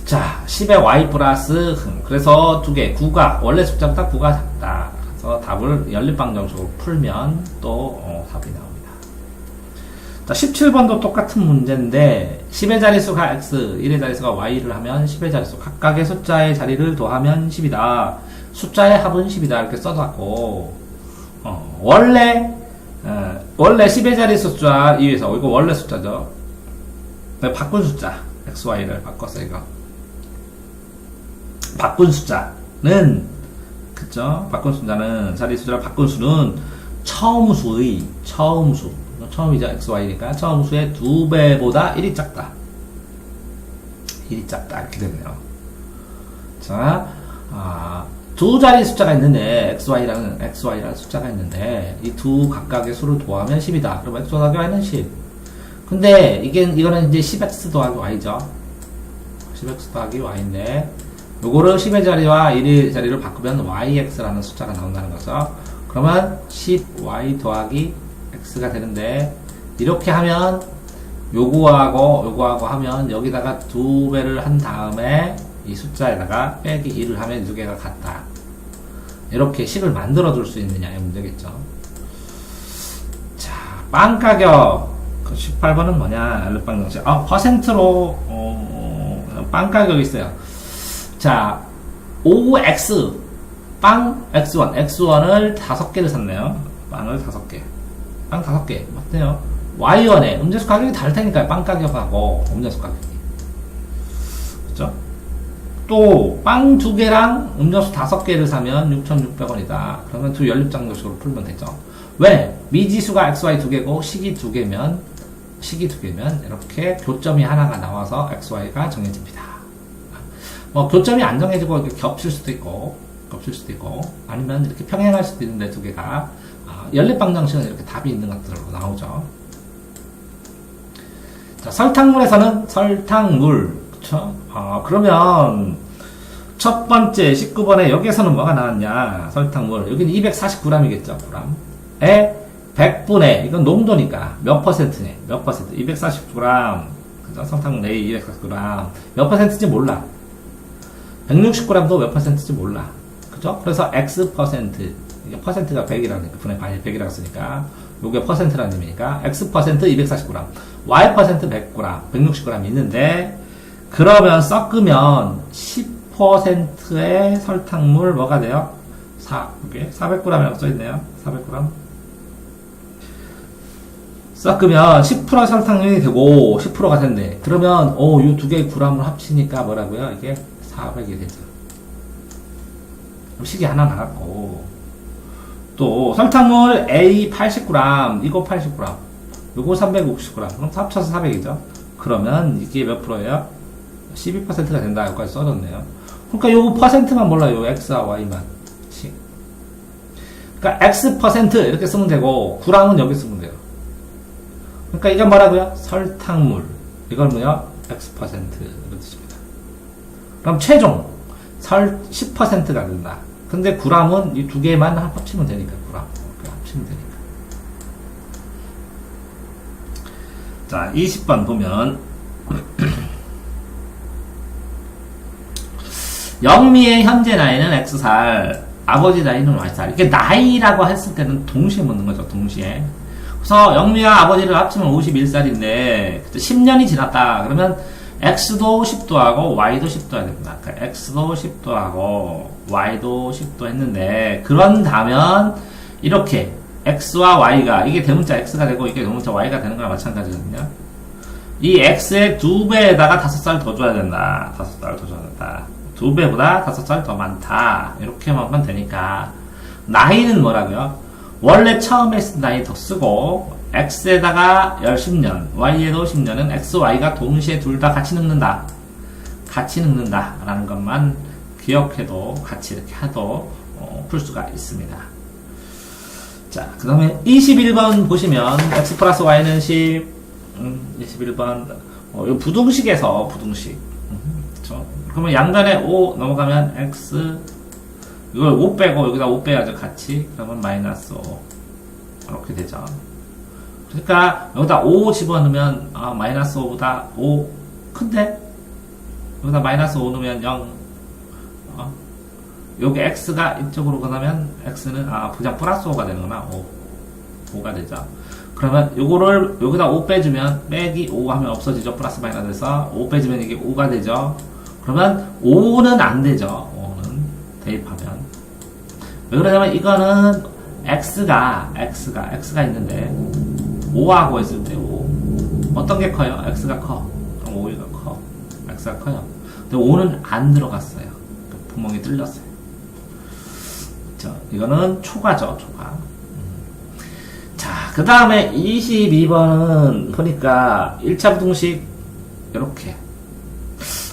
자 10의 y 플러스 그래서 두 개 9가 원래 숫자보다 9가 작다. 그래서 답을 연립방정식으로 풀면 또 답이 나옵니다. 자, 17번도 똑같은 문제인데 10의 자릿수가 x, 1의 자릿수가 y를 하면 10의 자릿수 각각의 숫자의 자리를 더하면 10이다. 숫자의 합은 10이다. 이렇게 써놨고 원래 10의 자릿수 숫자 이외에서 이거 원래 숫자죠. 바꾼 숫자 x, y를 바꿨어 이거. 바꾼 숫자는 그쵸? 바꾼 숫자는 자릿수를 바꾼 수는 처음이죠. XY니까 처음수의 2배보다 1이 작다. 1이 작다. 이렇게 되네요. 자, 두 자리 숫자가 있는데, XY라는 숫자가 있는데, 이 두 각각의 수를 더하면 10이다. 그럼 X 더하기 Y는 10. 근데, 이거는 이제 10X 더하기 Y죠. 10X 더하기 Y인데, 요거를 10의 자리와 1의 자리를 바꾸면 YX라는 숫자가 나온다는 거죠. 그러면 10Y 더하기 x가 되는데 이렇게 하면 요거하고 하면 여기다가 2배를 한 다음에 이 숫자에다가 빼기 1을 하면 두 개가 같다. 이렇게 식을 만들어 줄 수 있느냐의 문제겠죠. 자, 빵 가격 18번은 뭐냐? 연립방정식 퍼센트로 빵 가격이 있어요. 자, 5x 빵 x1을 5개를 샀네요. 빵을 5개. 빵 5개. 맞네요. Y1에 음료수 가격이 다를 테니까요. 빵 가격하고 음료수 가격이. 그죠? 또, 빵 2개랑 음료수 5개를 사면 6,600원이다. 그러면 두 연립방정식으로 풀면 되죠. 왜? 미지수가 XY 2개고 식이 2개면 이렇게 교점이 하나가 나와서 XY가 정해집니다. 뭐, 교점이 안 정해지고 겹칠 수도 있고, 아니면 이렇게 평행할 수도 있는데 두 개가 연립방정식은 이렇게 답이 있는 것들로 나오죠. 자, 설탕물에서는 설탕물 그쵸? 그러면 첫 번째 19번에 여기에서는 뭐가 나왔냐? 설탕물 여기는 249g이겠죠. g에 100분의 이건 농도니까 몇 퍼센트네? 몇 퍼센트? 249g 그죠? 설탕물 A 240g. 몇 퍼센트인지 몰라. 160g도 몇 퍼센트인지 몰라. 그죠? 그래서 X 퍼센트. 이게 퍼센트가 100이라니까. 분의 반이 100이라고 쓰니까. 요게 퍼센트라는 의미니까. X 퍼센트 240g. Y 퍼센트 100g. 160g 있는데, 그러면 섞으면 10%의 설탕물 뭐가 돼요? 이게 400g이라고 써있네요. 400g. 섞으면 10% 설탕량이 되고 10%가 된대. 그러면 이 두 개의 g을 합치니까 뭐라고요? 이게 400이 되죠. 식이 하나 나갔고, 또 설탕물 A 80g, 이거 80g, 요거 350g. 그럼 합쳐서 400이죠. 그러면 이게 몇 프로예요? 12%가 된다. 여기까지 써줬네요. 그러니까 요거 퍼센트만 몰라요. X와 Y만. 그러니까 X 퍼센트 이렇게 쓰면 되고, g은 여기 쓰면 돼요. 그러니까 이건 뭐라고요? 설탕물. 이걸 뭐요? X 퍼센트 이런 뜻입니다. 그럼 최종 10%가 된다. 근데 g은 이 두 개만 합치면 되니까, g 이렇게 합치면 되니까. 자, 20번 보면 영미의 현재 나이는 X살, 아버지 나이는 Y살. 이게 나이라고 했을 때는 동시에 묻는 거죠. 동시에. 그래서 영미와 아버지를 합치면 51살인데 10년이 지났다. 그러면 X도 10도 하고 Y도 10도 해야 됩니다. 그러니까 X도 10도 하고 Y도 10도 했는데, 그런다면 이렇게 X와 Y가, 이게 대문자 X가 되고 이게 대문자 Y가 되는 거랑 마찬가지거든요. 이 X의 2배에다가 5살 더 줘야 된다. 5살 더 줘야 된다. 2배보다 5살 더 많다. 이렇게만 하면 되니까, 나이는 뭐라고요? 원래 처음에 쓴 나이 더 쓰고, X에다가 10년, Y에도 10년은 X, Y가 동시에 둘 다 같이 늙는다. 같이 늙는다. 라는 것만 기억해도, 같이 이렇게 해도 풀 수가 있습니다. 자, 그 다음에 21번 보시면, X 플러스 Y는 10, 21번, 이 부등식에서, 부등식. 그쵸? 그러면 양변에 5 넘어가면 X, 이걸 5 빼고 여기다 5 빼야죠. 같이. 그러면 마이너스 5. 이렇게 되죠. 그러니까 여기다 5 집어넣으면 마이너스 5보다 5 큰데? 여기다 마이너스 5 넣으면 0. 여기 X가 이쪽으로 가면 X는 그냥 플러스 5가 되는구나. 5가 되죠. 그러면 요거를 여기다 5 빼주면 빼기 5 하면 없어지죠. 플러스 마이너스에서 5 빼주면 이게 5가 되죠. 그러면 5는 안 되죠. 5는 대입하면. 왜 그러냐면 이거는 X가 있는데 5하고 했을 때 5. 어떤 게 커요? X가 커. 그럼 5가 커. X가 커요. 근데 5는 안 들어갔어요. 구멍이 뚫렸어요. 이거는 초과죠, 초과. 자, 그 다음에 22번은 보니까 1차 부등식, 이렇게.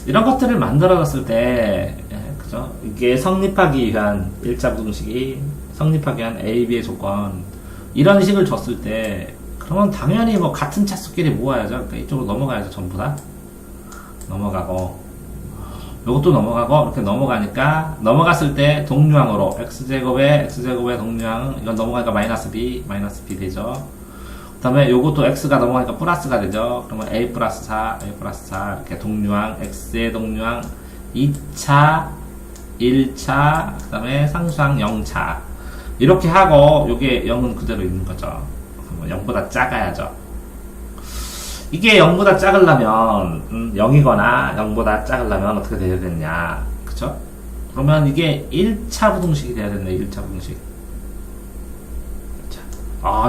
이런 것들을 만들어졌을 때, 그죠? 이게 성립하기 위한 1차 부등식이 성립하기 위한 A, B의 조건. 이런 식을 줬을 때, 그러면 당연히 뭐 같은 차수끼리 모아야죠. 그러니까 이쪽으로 넘어가야죠, 전부 다. 넘어가고. 요것도 넘어가고, 이렇게 넘어가니까, 넘어갔을 때 동류항으로, x제곱의 동류항, 이건 넘어가니까 마이너스 b 되죠. 그 다음에 요것도 x가 넘어가니까 플러스가 되죠. 그러면 a 플러스 4, 이렇게 동류항, x의 동류항, 2차, 1차, 그 다음에 상수항 0차. 이렇게 하고, 요게 0은 그대로 있는 거죠. 0보다 작아야죠. 이게 0보다 작으려면 0이거나 0보다 작으려면 어떻게 돼야 되느냐, 그쵸? 그러면 이게 1차 부등식이 돼야 되네. 1차 부등식. 자,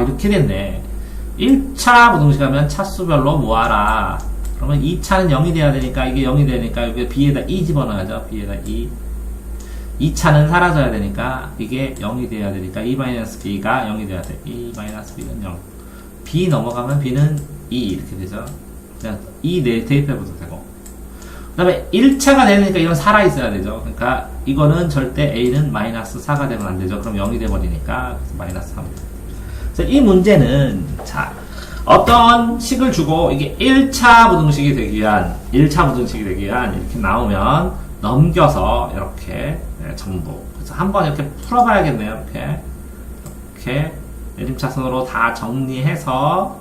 이렇게 됐네. 1차 부등식 하면 차수별로 모아라. 그러면 2차는 0이 돼야 되니까, 이게 0이 되니까 여기 B에다 2 집어넣어야죠. B에다 2. 2차는 사라져야 되니까 이게 0이 돼야 되니까 E-B가 0이 돼야 돼. E-B는 0. B 넘어가면 B는 2 이렇게 되죠. 그냥 2 대입해봐도 되고. 그 다음에 1차가 되니까 이건 살아있어야 되죠. 그러니까 이거는 절대 A는 마이너스 4가 되면 안 되죠. 그럼 0이 돼버리니까 마이너스 3. 그래서 이 문제는, 자, 어떤 식을 주고 이게 1차 부등식이 되기 위한 이렇게 나오면 넘겨서 이렇게 전부. 그래서 한번 이렇게 풀어봐야겠네요. 이렇게 내림차순으로 다 정리해서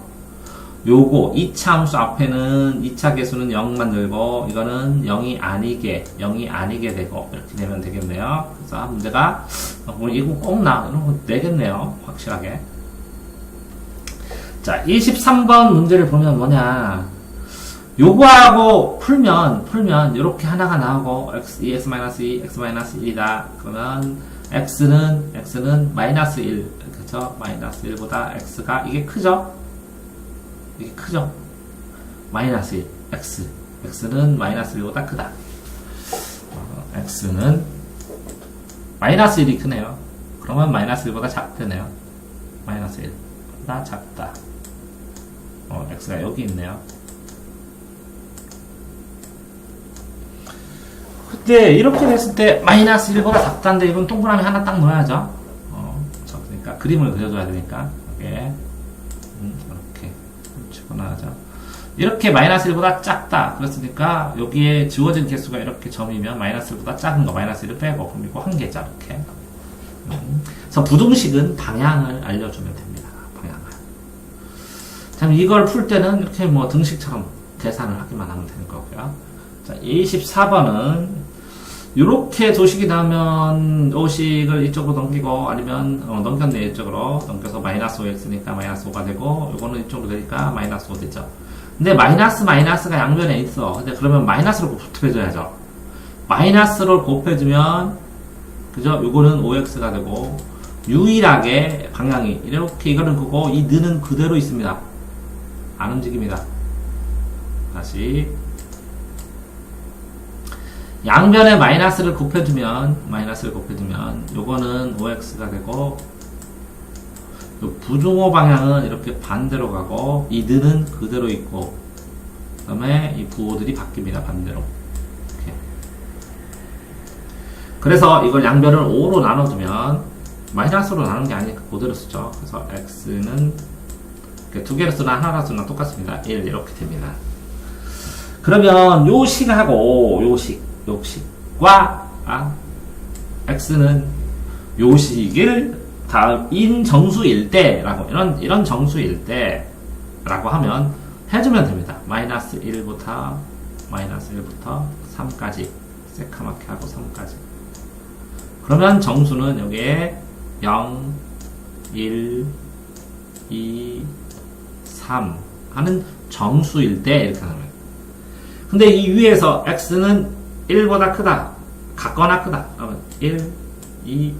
요거 2차 함수 앞에는 2차 개수는 0만 들고 이거는 0이 아니게 되고 이렇게 되면 되겠네요. 그래서 문제가 이거 꼭 이런 거 내겠네요. 확실하게. 자, 23번 문제를 보면 뭐냐, 요거하고 풀면 이렇게 하나가 나오고 x 2x-2 x-1이다. 그러면 x는 마이너스 1, 그렇죠? 마이너스 1보다 x가 이게 크죠? 이게 크죠? 마이너스 1, x는 마이너스 1보다 크다. x는 마이너스 1이 크네요. 그러면 마이너스 1보다 작대네요. 마이너스 1보다 작다. x가 여기 있네요. 그때 이렇게 됐을 때 마이너스 1보다 작다인데 이건 동그라미 하나 딱 넣어야죠. 그러니까 그림을 그려줘야 되니까 이렇게 집어넣어야죠. 이렇게 마이너스 1보다 작다 그랬으니까 여기에 주어진 개수가 이렇게 점이면 마이너스 1보다 작은 거 마이너스 1을 빼고 그럼 이거 한 개죠. 이렇게. 그래서 부등식은 방향을 알려주면 됩니다. 방향을. 참 이걸 풀 때는 이렇게 뭐 등식처럼 계산을 하기만 하면 되는 거고요. 자, 24번은 이렇게 도식이 나오면 5식을 이쪽으로 넘기고 아니면 넘겼네. 이쪽으로 넘겨서 마이너스 5x니까 마이너스 5가 되고 요거는 이쪽으로 되니까 마이너스 5 되죠. 근데 마이너스가 양면에 있어. 근데 그러면 마이너스를 곱해줘야죠. 마이너스를 곱해주면 그죠? 요거는 5x가 되고 유일하게 방향이 이렇게 이거는 그거 이 느는 그대로 있습니다. 안 움직입니다. 다시 양변에 마이너스를 곱해주면 요거는 5x가 되고 요 부등호 방향은 이렇게 반대로 가고 이 느는 그대로 있고 그 다음에 이 부호들이 바뀝니다. 반대로 이렇게. 그래서 이걸 양변을 5로 나눠주면 마이너스로 나누는 게 아니니까 그대로 쓰죠. 그래서 x는 두 개로 쓰나 하나로 쓰나 똑같습니다. 1 이렇게 됩니다. 그러면 요 식하고 요식과 x는 요식을 다음 인정수일 때라고 이런 정수일 때라고 하면 해주면 됩니다. 마이너스 1부터 3까지 새카맣게 하고 3까지. 그러면 정수는 여기에 0, 1, 2, 3 하는 정수일 때 이렇게 하면. 근데 이 위에서 x는 1보다 크다, 같거나 크다. 그러면 1, 2,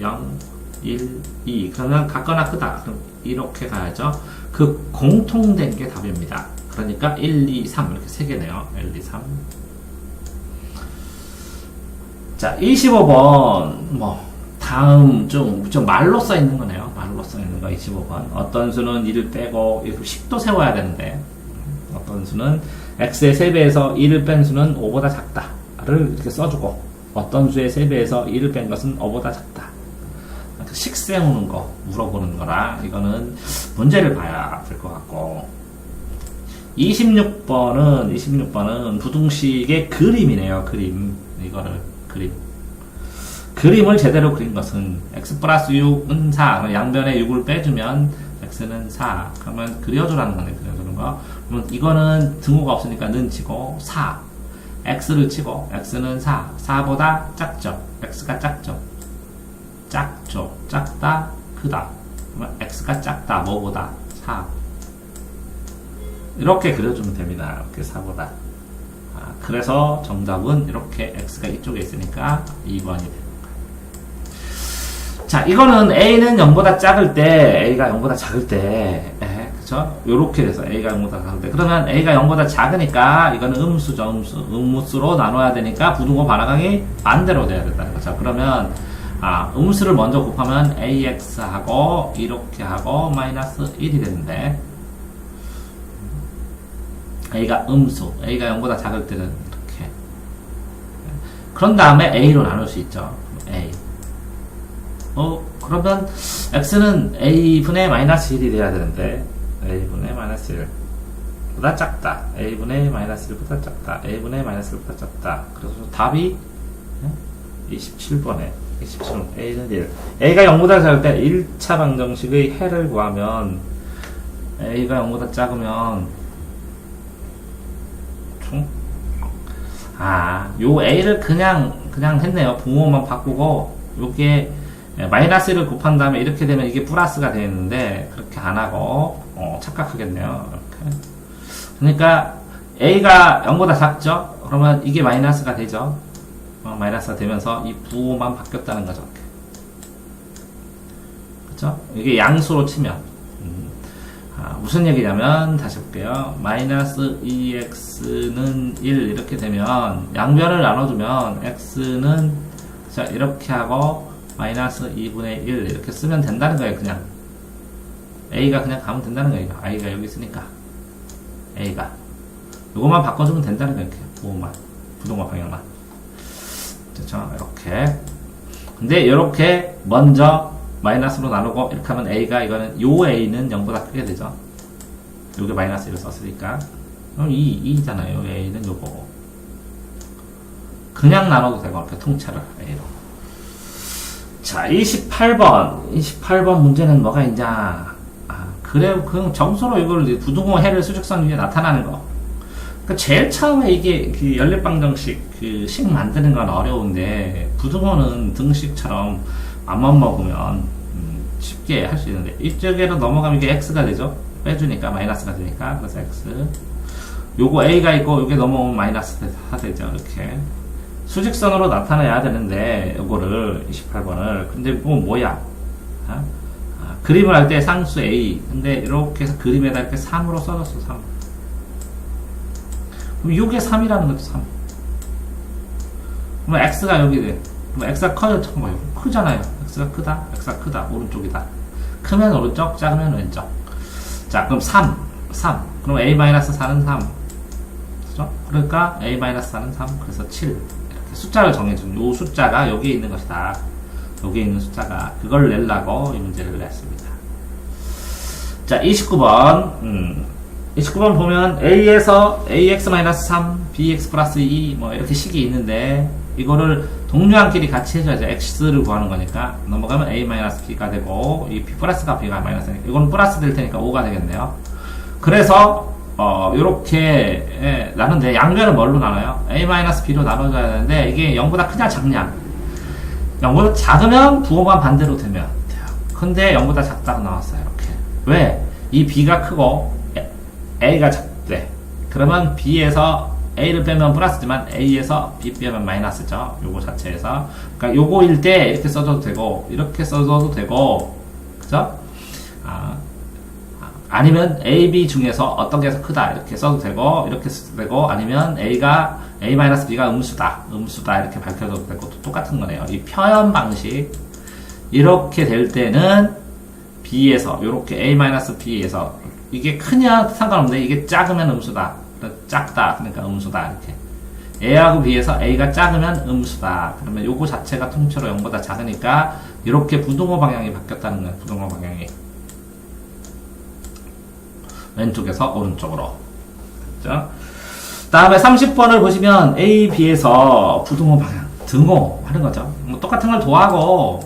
0, 1, 2. 그러면 같거나 크다. 그럼 이렇게 가야죠. 그 공통된 게 답입니다. 그러니까 1, 2, 3 이렇게 세 개네요. 1, 2, 3. 자, 25번 다음 좀 말로 써 있는 거네요. 말로 써 있는 거 25번. 어떤 수는 1을 빼고 이렇게 식도 세워야 되는데 어떤 수는 x의 3배에서 1을 뺀 수는 5보다 작다를 이렇게 써주고 어떤 수의 3배에서 1을 뺀 것은 5보다 작다. 식 세우는 거 물어보는 거라 이거는 문제를 봐야 될 것 같고 26번은 부등식의 그림이네요. 그림을 제대로 그린 것은 x 플러스 6은 4 양변에 6을 빼주면 x는 4 그러면 그려주라는 거네. 그려주는 거. 그러면 이거는 등호가 없으니까 는 치고 4 x를 치고 x는 4보다 작죠. x가 작죠. 작다 크다. 그러면 x가 작다 뭐보다 4 이렇게 그려주면 됩니다. 이렇게 4보다. 그래서 정답은 이렇게 x가 이쪽에 있으니까 2번이 됩니다. 자, 이거는 a는 0보다 작을 때, a가 0보다 작을 때, 그쵸? 요렇게 돼서 a가 0보다 작을 때. 그러면 a가 0보다 작으니까, 이거는 음수죠, 음수로 나눠야 되니까, 부등호 반항이 반대로 돼야 된다는 거죠. 그러면, 음수를 먼저 곱하면 ax하고, 이렇게 하고, 마이너스 1이 되는데, a가 음수, a가 0보다 작을 때는 이렇게. 그런 다음에 a로 나눌 수 있죠. a. 그러면 x는 a분의 마이너스 1이 돼야 되는데 a분의 마이너스 1보다 작다. a분의 마이너스 1보다 작다. a분의 마이너스 1보다 작다. 그래서 답이 27번에 27번 a는 1. a가 0보다 작을 때 1차 방정식의 해를 구하면 A가 0보다 작으면 총 요 A를 그냥 했네요. 분모만 바꾸고 요게 마이너스를 곱한 다음에 이렇게 되면 이게 플러스가 되는데 그렇게 안 하고 착각하겠네요. 이렇게. 그러니까 A가 0보다 작죠? 그러면 이게 마이너스가 되죠? 마이너스가 되면서 이 부호만 바뀌었다는 거죠. 그쵸? 이게 양수로 치면 무슨 얘기냐면 다시 볼게요. 마이너스 2x는 1 이렇게 되면 양변을 나눠주면 x는 자 이렇게 하고 마이너스 2분의 1 이렇게 쓰면 된다는 거예요. 그냥 a가 그냥 가면 된다는 거예요. i가 여기 있으니까 a가 이것만 바꿔주면 된다는 거예요. 이렇게 부호만 부동호 방향만 그렇죠? 이렇게 근데 이렇게 먼저 마이너스로 나누고 이렇게 하면 a가 이거는 요 a는 0보다 크게 되죠. 요게 마이너스 1을 썼으니까 그럼 2잖아요. 요 a는 요거고 그냥 나눠도 되고 이렇게 통째로 a로. 자 28번 문제는 뭐가 있냐. 그래 그 정수로 이걸 부등호 해를 수직선 위에 나타나는 거. 그러니까 제일 처음에 이게 그 연립방정식 그 식 만드는 건 어려운데 부등호는 등식처럼 맘만 먹으면 쉽게 할 수 있는데 이쪽으로 넘어가면 이게 x가 되죠. 빼주니까 마이너스가 되니까 그래서 x 요거 a가 있고 요게 넘어오면 마이너스가 되죠. 이렇게 수직선으로 나타내야 되는데 요거를 28번을 근데 뭐야 그림을 할 때 상수 a 근데 이렇게 해서 그림에다 이렇게 3으로 써줬어. 3 그럼 요게 3이라는 거죠. 3 그럼 x가 여기 돼. 그럼 x가 커요? 크잖아요. x가 크다? x가 크다. 오른쪽이다. 크면 오른쪽, 작으면 왼쪽. 자, 그럼 3. 그럼 a-4는 3. 그죠? 그러니까 a-4는 3. 그래서 7. 이렇게 숫자를 정해주는, 요 숫자가 여기에 있는 것이다. 여기에 있는 숫자가, 그걸 내려고 이 문제를 냈습니다. 자, 29번. 29번 보면 a에서 ax-3, bx 플러스 2, 뭐 이렇게 식이 있는데, 이거를 동류항끼리 같이 해줘야죠. x를 구하는 거니까. 넘어가면 a-b가 되고, 이 b 플러스가 b가 마이너스 되니까, 이거는 플러스 될 테니까 5가 되겠네요. 그래서, 요렇게, 나는데, 양변을 뭘로 나눠요? a-b로 나눠줘야 되는데, 이게 0보다 크냐, 작냐? 0보다 작으면 부호만 반대로 되면 돼요. 근데 0보다 작다고 나왔어요. 이렇게. 왜? 이 b가 크고, a가 작대. 그러면 b에서 a를 빼면 플러스지만 a에서 b 빼면 마이너스죠. 요거 자체에서. 그러니까 요거일 때 이렇게 써줘도 되고 이렇게 써줘도 되고 그죠? 아니면 a, b 중에서 어떤 게 더 크다 이렇게 써도 되고 이렇게 써도 되고 아니면 a-b가 음수다 이렇게 밝혀줘도 되고 똑같은 거네요. 이 표현 방식 이렇게 될 때는 b에서 요렇게 a-b에서 이게 크냐 상관없는데 이게 작으면 음수다. 작다. 그러니까 음수다. 이렇게. a하고 b에서 a가 작으면 음수다. 그러면 요거 자체가 통째로 0보다 작으니까 이렇게 부등호 방향이 바뀌었다는 거예요. 부등호 방향이. 왼쪽에서 오른쪽으로. 그죠? 다음에 30번을 보시면 a, b에서 부등호 방향. 등호 하는 거죠. 뭐 똑같은 걸 더하고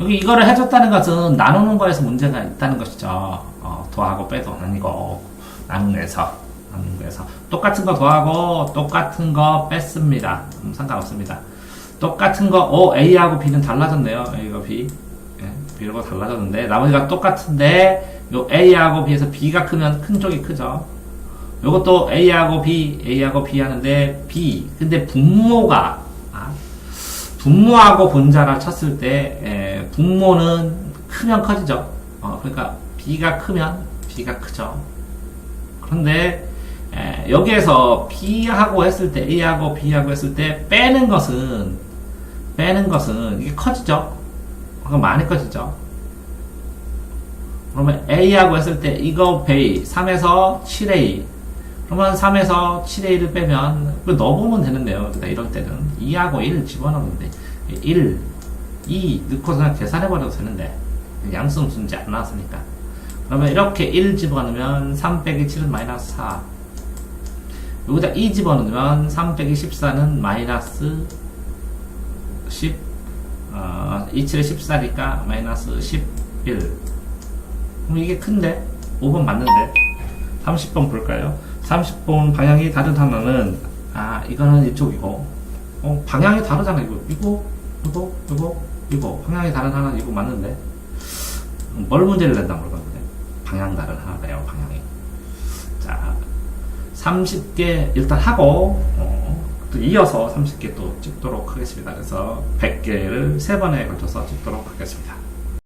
여기 이거를 해줬다는 것은 나누는 거에서 문제가 있다는 것이죠. 더하고 빼도 아니고 나누는 거에서 똑같은 거 더하고 똑같은 거 뺐습니다. 상관없습니다. 똑같은 거 A하고 B는 달라졌네요. A가 B B하고 달라졌는데 나머지가 똑같은데 요 A하고 B에서 B가 크면 큰 쪽이 크죠. 요것도 A하고 B 하는데 B 근데 분모가 분모하고 분자를 쳤을 때 분모는 크면 커지죠. 그러니까 B가 크면 B가 크죠. 그런데 여기에서 B하고 했을 때 A하고 B하고 했을 때 빼는 것은 이게 커지죠. 그럼 많이 커지죠. 그러면 A하고 했을 때 이거 베이 3에서 7A 그러면 3에서 7A를 빼면 넣어보면 되는데요. 그러니까 이럴 때는 2하고 1 집어넣으면 돼. 1, 2 넣고 그냥 계산해버려도 되는데 양수는 문제 안 나왔으니까 그러면 이렇게 1 집어넣으면 3 빼기 7은 마이너스 4 여기다 2 집어넣으면 3 빼기 14는 마이너스 10 2, 7에 14니까 마이너스 11 그럼 이게 큰데 5번 맞는데 30번 볼까요? 30번 방향이 다른 하나는, 이거는 이쪽이고, 방향이 다르잖아. 이거 방향이 다른 하나는 이거 맞는데, 뭘 문제를 낸다고 그러거든요. 방향 다른 하나래요, 방향이. 자, 30개 일단 하고, 또 이어서 30개 또 찍도록 하겠습니다. 그래서 100개를 3번에 걸쳐서 찍도록 하겠습니다.